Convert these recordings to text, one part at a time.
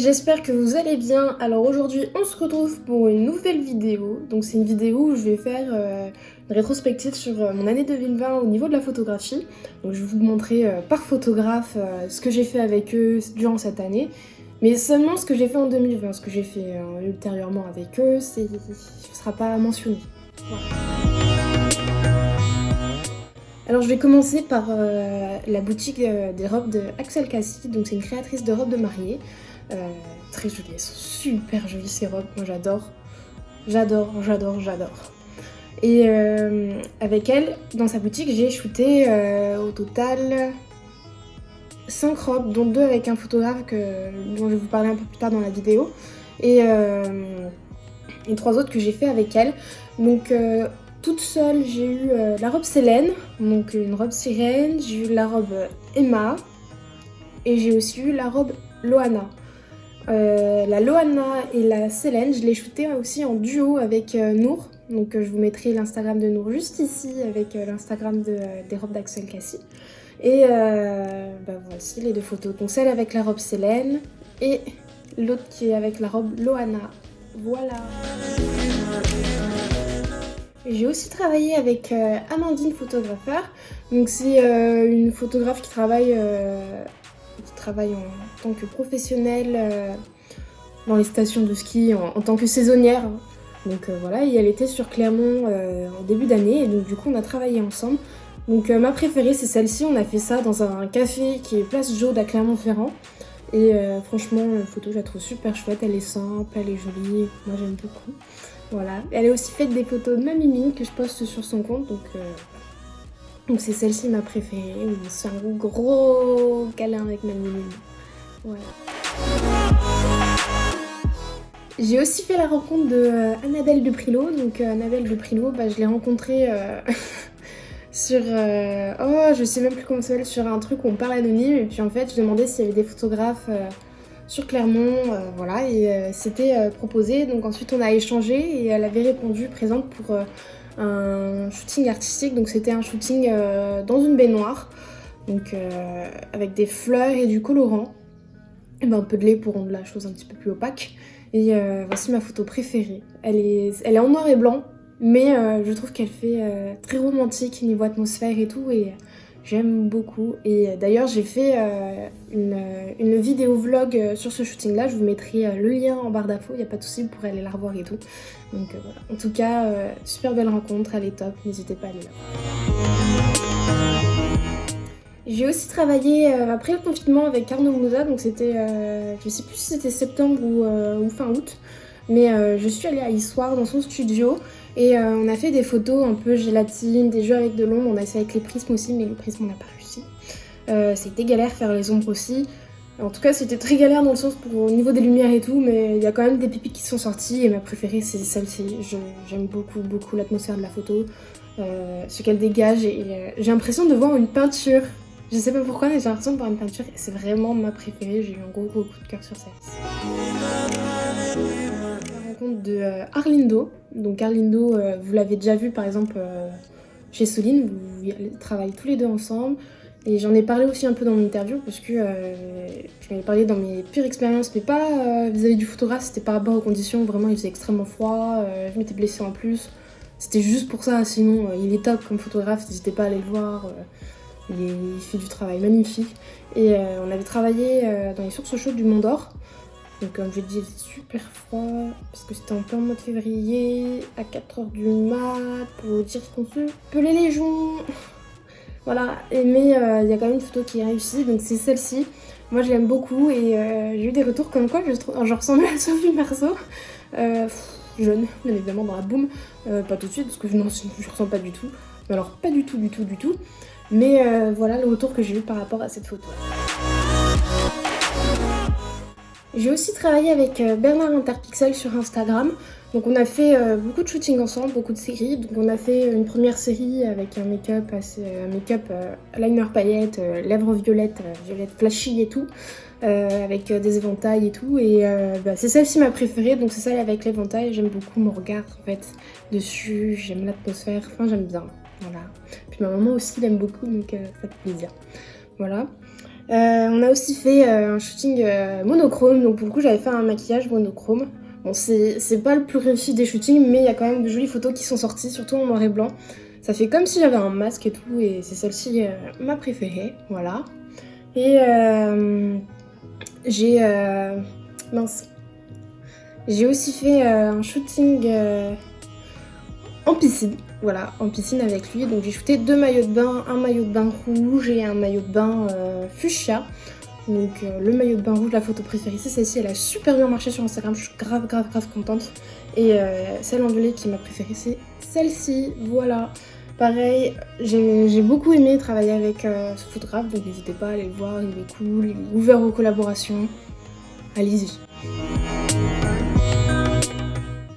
j'espère que vous allez bien. Alors aujourd'hui on se retrouve pour une nouvelle vidéo. Donc c'est une vidéo où je vais faire une rétrospective sur mon année 2020 au niveau de la photographie. Donc je vais vous montrer par photographe ce que j'ai fait avec eux durant cette année. Mais seulement ce que j'ai fait en 2020, ce que j'ai fait ultérieurement avec eux, ce ne sera pas mentionné. Voilà. Alors je vais commencer par la boutique des robes de Axel Cassie. Donc c'est une créatrice de robes de mariée. Très jolies, elles sont super jolies ces robes, moi j'adore. J'adore. Et avec elle, dans sa boutique, j'ai shooté au total 5 robes, dont 2 avec un photographe dont je vais vous parler un peu plus tard dans la vidéo. Et 3 autres que j'ai fait avec elle. Donc toute seule, j'ai eu la robe Célène, donc une robe sirène, j'ai eu la robe Emma, et j'ai aussi eu la robe Loana. La Loana et la Célène, je l'ai shootée aussi en duo avec Nour. Donc je vous mettrai l'Instagram de Nour juste ici avec l'Instagram des robes d'Axel Cassie. Et voici les 2 photos. Donc celle avec la robe Célène et l'autre qui est avec la robe Loana. Voilà. J'ai aussi travaillé avec Amandine Photographeur. Donc c'est une photographe qui travaille en tant que professionnelle dans les stations de ski en tant que saisonnière. Donc voilà, et elle était sur Clermont en début d'année et donc du coup on a travaillé ensemble. Donc ma préférée c'est celle-ci, on a fait ça dans un café qui est Place Jaude à Clermont-Ferrand. Et franchement la photo je la trouve super chouette, elle est simple, elle est jolie, moi j'aime beaucoup. Voilà, elle a aussi fait des photos de ma Mimi que je poste sur son compte, donc c'est celle-ci ma préférée, c'est un gros câlin avec ma Mimi. Voilà. J'ai aussi fait la rencontre de Annabelle Duprilo. Donc Annabelle Duprilo, je l'ai rencontrée sur... je sais même plus comment ça s'appelle, sur un truc où on parle anonyme. Et puis en fait, je demandais s'il y avait des photographes sur Clermont, voilà, et c'était proposé. Donc ensuite, on a échangé et elle avait répondu présente pour un shooting artistique. Donc c'était un shooting dans une baignoire, donc avec des fleurs et du colorant. Et un peu de lait pour rendre la chose un petit peu plus opaque. Et voici ma photo préférée. Elle est en noir et blanc, mais je trouve qu'elle fait très romantique niveau atmosphère et tout, et j'aime beaucoup. Et d'ailleurs j'ai fait une vidéo vlog sur ce shooting là, je vous mettrai le lien en barre d'infos, il n'y a pas de souci, vous pourrez aller la revoir et tout. Donc voilà, en tout cas super belle rencontre, elle est top, n'hésitez pas à aller là. J'ai aussi travaillé après le confinement avec Arnaud Mouza, donc c'était, je sais plus si c'était septembre ou fin août, mais je suis allée à Issoire dans son studio et on a fait des photos un peu gélatine, des jeux avec de l'ombre, on a essayé avec les prismes aussi, mais le prisme on n'a pas réussi. C'était galère faire les ombres aussi. En tout cas c'était très galère dans le sens au niveau des lumières et tout, mais il y a quand même des pépites qui sont sorties et ma préférée c'est celle-ci. J'aime beaucoup l'atmosphère de la photo, ce qu'elle dégage, et j'ai l'impression de voir une peinture. Je sais pas pourquoi, mais j'ai l'impression de voir une peinture et c'est vraiment ma préférée. J'ai eu un gros coup de cœur sur celle-ci. La rencontre de Arlindo. Donc Arlindo, vous l'avez déjà vu par exemple chez Soline, vous travaillez tous les 2 ensemble. Et j'en ai parlé aussi un peu dans mon interview parce que j'en ai parlé dans mes pires expériences, mais pas vis-à-vis du photographe, c'était par rapport aux conditions. Vraiment, il faisait extrêmement froid, je m'étais blessée en plus. C'était juste pour ça, sinon il est top comme photographe, n'hésitez pas à aller le voir. Il fait du travail magnifique. Et on avait travaillé dans les sources chaudes du Mont d'Or. Donc comme je dis, il faisait super froid parce que c'était en plein mois de février, à 4h du mat, pour dire qu'on se pelait les joues. Voilà, mais il y a quand même une photo qui est réussie, donc c'est celle-ci. Moi je l'aime beaucoup et j'ai eu des retours comme quoi je ressemblais à Sophie Marceau. Jeune, bien évidemment, dans la boum. Pas tout de suite parce que non, je ressemble pas du tout. Mais alors pas du tout. Mais voilà le retour que j'ai eu par rapport à cette photo. J'ai aussi travaillé avec Bernard Interpixel sur Instagram. Donc on a fait beaucoup de shootings ensemble, beaucoup de séries. Donc on a fait une première série avec un make-up liner paillettes, lèvres violettes, violettes flashy et tout, avec des éventails et tout. Et c'est celle-ci ma préférée, donc c'est celle avec l'éventail. J'aime beaucoup mon regard en fait dessus, j'aime l'atmosphère, j'aime bien. Voilà. Puis ma maman aussi l'aime beaucoup, donc ça fait plaisir. Voilà. On a aussi fait un shooting monochrome, donc pour le coup j'avais fait un maquillage monochrome. Bon, c'est pas le plus réussi des shootings, mais il y a quand même de jolies photos qui sont sorties, surtout en noir et blanc. Ça fait comme si j'avais un masque et tout, et c'est celle-ci ma préférée, voilà. Et j'ai... mince. J'ai aussi fait un shooting en piscine, voilà, en piscine avec lui. Donc j'ai shooté 2 maillots de bain, un maillot de bain rouge et un maillot de bain fuchsia. Donc le maillot de bain rouge, la photo préférée, c'est celle-ci. Elle a super bien marché sur Instagram, je suis grave contente. Et celle en violet qui est ma préférée, c'est celle-ci, voilà. Pareil, j'ai beaucoup aimé travailler avec ce photographe, donc n'hésitez pas à aller le voir, il est cool, il est ouvert aux collaborations. Allez-y.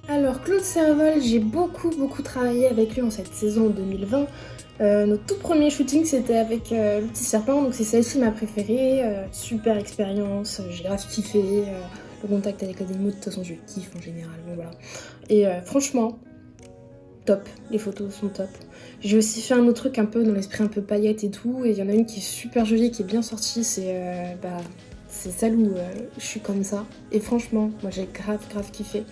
Alors Claude Serval, j'ai beaucoup travaillé avec lui en cette saison 2020. Notre tout premier shooting c'était avec le petit serpent, donc c'est celle-ci ma préférée. Super expérience, j'ai grave kiffé. Le contact avec les animaux, de toute façon je kiffe en général, donc voilà. Et franchement, top, les photos sont top. J'ai aussi fait un autre truc un peu dans l'esprit un peu paillettes et tout, et il y en a une qui est super jolie, qui est bien sortie, c'est celle où je suis comme ça. Et franchement, moi j'ai grave kiffé.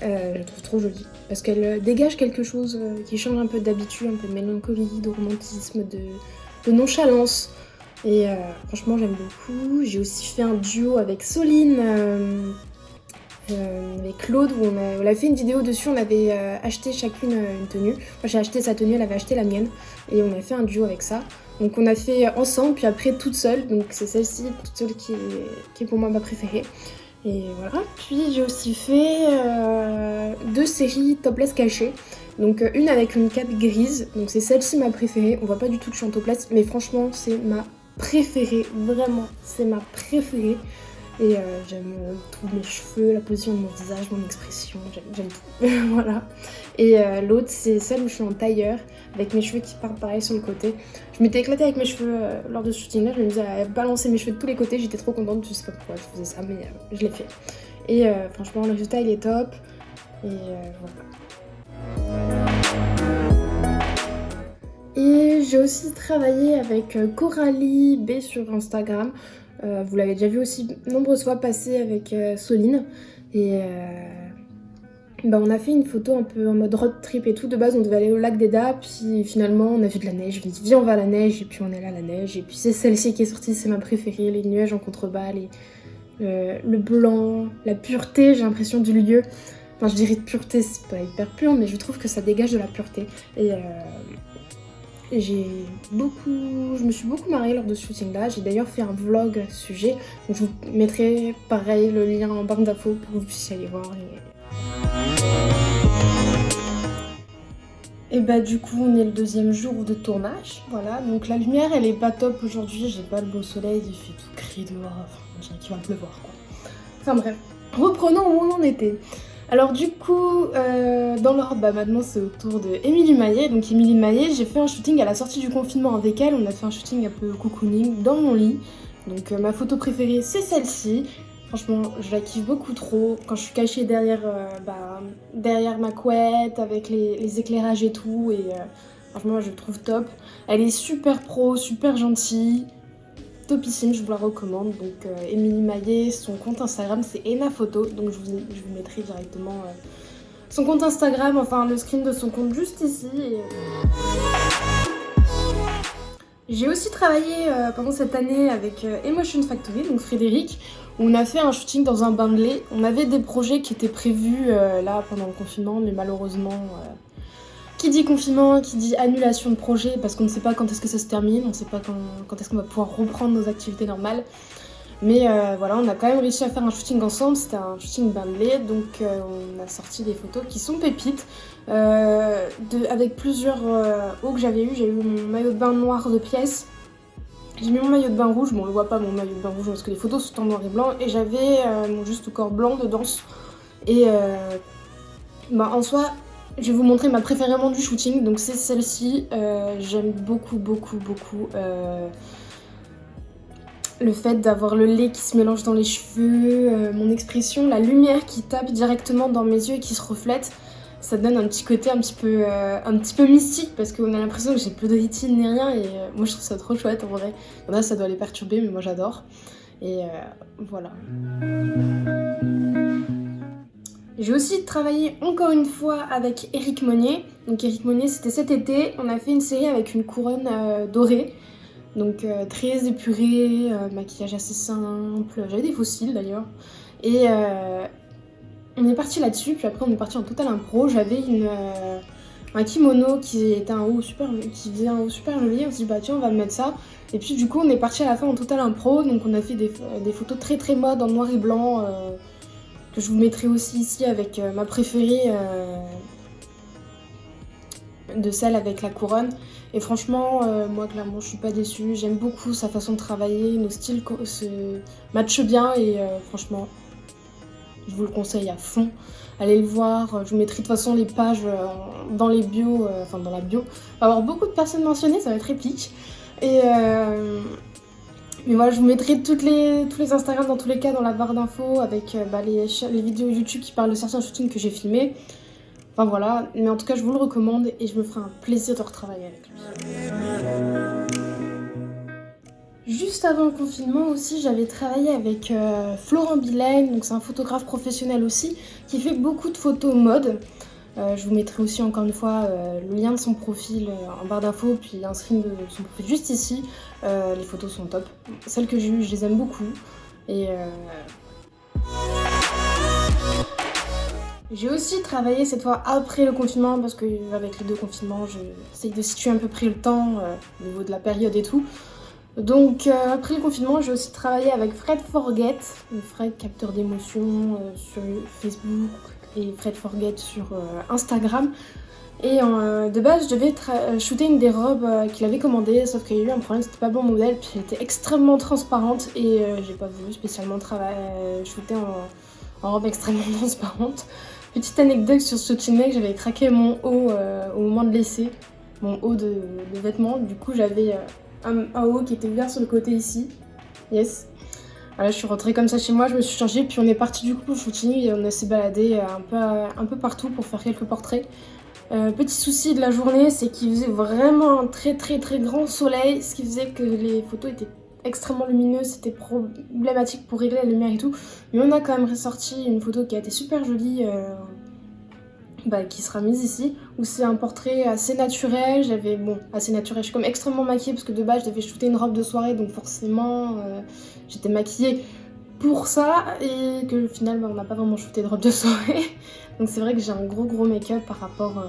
Je la trouve trop jolie parce qu'elle dégage quelque chose qui change un peu d'habitude, un peu de mélancolie, de romantisme, de nonchalance. Et franchement, j'aime beaucoup. J'ai aussi fait un duo avec Soline, avec Claude, où on a fait une vidéo dessus. On avait acheté chacune une tenue. Moi, j'ai acheté sa tenue, elle avait acheté la mienne. Et on a fait un duo avec ça. Donc, on a fait ensemble, puis après toute seule. Donc, c'est celle-ci, toute seule, qui est pour moi ma préférée. Et voilà, puis j'ai aussi fait 2 séries topless cachées. Donc une avec une cape grise, donc c'est celle-ci ma préférée. On voit pas du tout que je suis en topless, mais franchement c'est ma préférée, vraiment, c'est ma préférée. Et j'aime tous mes cheveux, la position de mon visage, mon expression, j'aime tout. Voilà. Et l'autre c'est celle où je suis en tailleur, avec mes cheveux qui partent pareil sur le côté. Je m'étais éclatée avec mes cheveux lors de ce shooting là, je me disais à balancer mes cheveux de tous les côtés, j'étais trop contente, je sais pas pourquoi je faisais ça, mais je l'ai fait. Et franchement le résultat il est top. Et voilà. Et j'ai aussi travaillé avec Coralie B sur Instagram. Vous l'avez déjà vu aussi nombreuses fois passer avec Soline. Et on a fait une photo un peu en mode road trip et tout. De base, on devait aller au lac d'Eda, puis finalement, on a vu de la neige. Je me dis, viens, on va à la neige, et puis on est là à la neige. Et puis c'est celle-ci qui est sortie, c'est ma préférée, les nuages en contrebas, le blanc, la pureté, j'ai l'impression, du lieu. Enfin, je dirais de pureté, c'est pas hyper pur, mais je trouve que ça dégage de la pureté. Et je me suis beaucoup marrée lors de ce shooting là. J'ai d'ailleurs fait un vlog à ce sujet. Donc je vous mettrai pareil le lien en barre d'infos pour que vous puissiez aller voir. Et bah du coup on est le 2e jour de tournage. Voilà, donc la lumière elle est pas top aujourd'hui. J'ai pas le beau soleil, il fait tout gris dehors. Enfin, on dirait qu'il va pleuvoir quoi. Enfin bref, reprenons où on en était. Alors du coup, dans l'ordre, maintenant c'est au tour de Émilie Maillet. Donc Émilie Maillet, j'ai fait un shooting à la sortie du confinement avec elle. On a fait un shooting un peu cocooning dans mon lit. Donc ma photo préférée c'est celle-ci. Franchement, je la kiffe beaucoup trop. Quand je suis cachée derrière ma couette avec les éclairages et tout. Et franchement, je la trouve top. Elle est super pro, super gentille. Topissime, je vous la recommande. Donc Émilie Maillet, son compte Instagram c'est Ena Photo, donc je vous mettrai directement son compte Instagram, enfin le screen de son compte juste ici. J'ai aussi travaillé pendant cette année avec Emotion Factory, donc Frédéric, où on a fait un shooting dans un bain de lait. On avait des projets qui étaient prévus là pendant le confinement, mais malheureusement... Qui dit confinement, qui dit annulation de projet, parce qu'on ne sait pas quand est-ce que ça se termine, on ne sait pas quand est-ce qu'on va pouvoir reprendre nos activités normales. Mais voilà, on a quand même réussi à faire un shooting ensemble, c'était un shooting bain de lait, donc on a sorti des photos qui sont pépites, avec plusieurs hauts que j'avais eu. J'ai eu mon maillot de bain noir de pièces, j'ai mis mon maillot de bain rouge, bon on le voit pas mon maillot de bain rouge parce que les photos sont en noir et blanc, et j'avais mon juste corps blanc de danse. Et en soi, je vais vous montrer ma préférée du shooting, donc c'est celle-ci. J'aime beaucoup le fait d'avoir le lait qui se mélange dans les cheveux, mon expression, la lumière qui tape directement dans mes yeux et qui se reflète. ça donne un petit côté un petit peu mystique parce qu'on a l'impression que j'ai plus de routine ni rien et moi je trouve ça trop chouette en vrai. Il y en a ça doit les perturber mais moi j'adore et voilà. J'ai aussi travaillé encore une fois avec Éric Monnier. Donc Éric Monnier c'était cet été, on a fait une série avec une couronne dorée. Donc très épurée, maquillage assez simple, j'avais des fossiles d'ailleurs. Et on est parti là-dessus, puis après on est parti en total impro. J'avais un kimono qui faisait un haut super joli, on s'est dit bah tiens on va mettre ça. Et puis du coup on est parti à la fin en total impro, donc on a fait des photos très très mode en noir et blanc, que je vous mettrai aussi ici avec ma préférée de celle avec la couronne. Et franchement, moi clairement je suis pas déçue, j'aime beaucoup sa façon de travailler, nos styles se matchent bien et franchement je vous le conseille à fond. Allez le voir, je vous mettrai de toute façon les pages dans les bios, enfin dans la bio. Il va y avoir beaucoup de personnes mentionnées, ça va être épique. Et mais voilà, je vous mettrai tous les Instagram dans tous les cas dans la barre d'infos avec les vidéos YouTube qui parlent de certains shootings que j'ai filmés. Enfin voilà, mais en tout cas je vous le recommande et je me ferai un plaisir de retravailler avec lui. Juste avant le confinement aussi, j'avais travaillé avec Florent Bilaine, donc c'est un photographe professionnel aussi, qui fait beaucoup de photos mode. Je vous mettrai aussi encore une fois le lien de son profil en barre d'infos, puis un screen de son profil juste ici. Les photos sont top. Celles que j'ai eues, je les aime beaucoup. Et j'ai aussi travaillé cette fois après le confinement, parce qu'avec les deux confinements, j'essaye de situer à peu près le temps au niveau de la période et tout. Donc après le confinement, j'ai aussi travaillé avec Fred Forget, Fred capteur d'émotions sur Facebook et Fred Forget sur Instagram. Et de base, je devais shooter une des robes qu'il avait commandées, sauf qu'il y a eu un problème, c'était pas bon modèle, puis elle était extrêmement transparente et j'ai pas voulu spécialement shooter en robe extrêmement transparente. Petite anecdote sur ce shooting, j'avais craqué mon haut au moment de l'essai, mon haut de vêtements, du coup j'avais un haut qui était ouvert sur le côté ici, yes. Voilà, je suis rentrée comme ça chez moi, je me suis changée, puis on est parti du coup au shooting et on s'est baladé un peu partout pour faire quelques portraits. Petit souci de la journée, c'est qu'il faisait vraiment un très très très grand soleil, ce qui faisait que les photos étaient extrêmement lumineuses, c'était problématique pour régler la lumière et tout. Mais on a quand même ressorti une photo qui a été super jolie, qui sera mise ici, où c'est un portrait assez naturel. Assez naturel, je suis comme extrêmement maquillée parce que de base je devais shooter une robe de soirée, donc forcément j'étais maquillée pour ça, et que au final on n'a pas vraiment shooté de robe de soirée. Donc c'est vrai que j'ai un gros make-up par rapport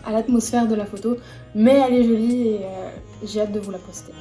à l'atmosphère de la photo, mais elle est jolie et j'ai hâte de vous la poster.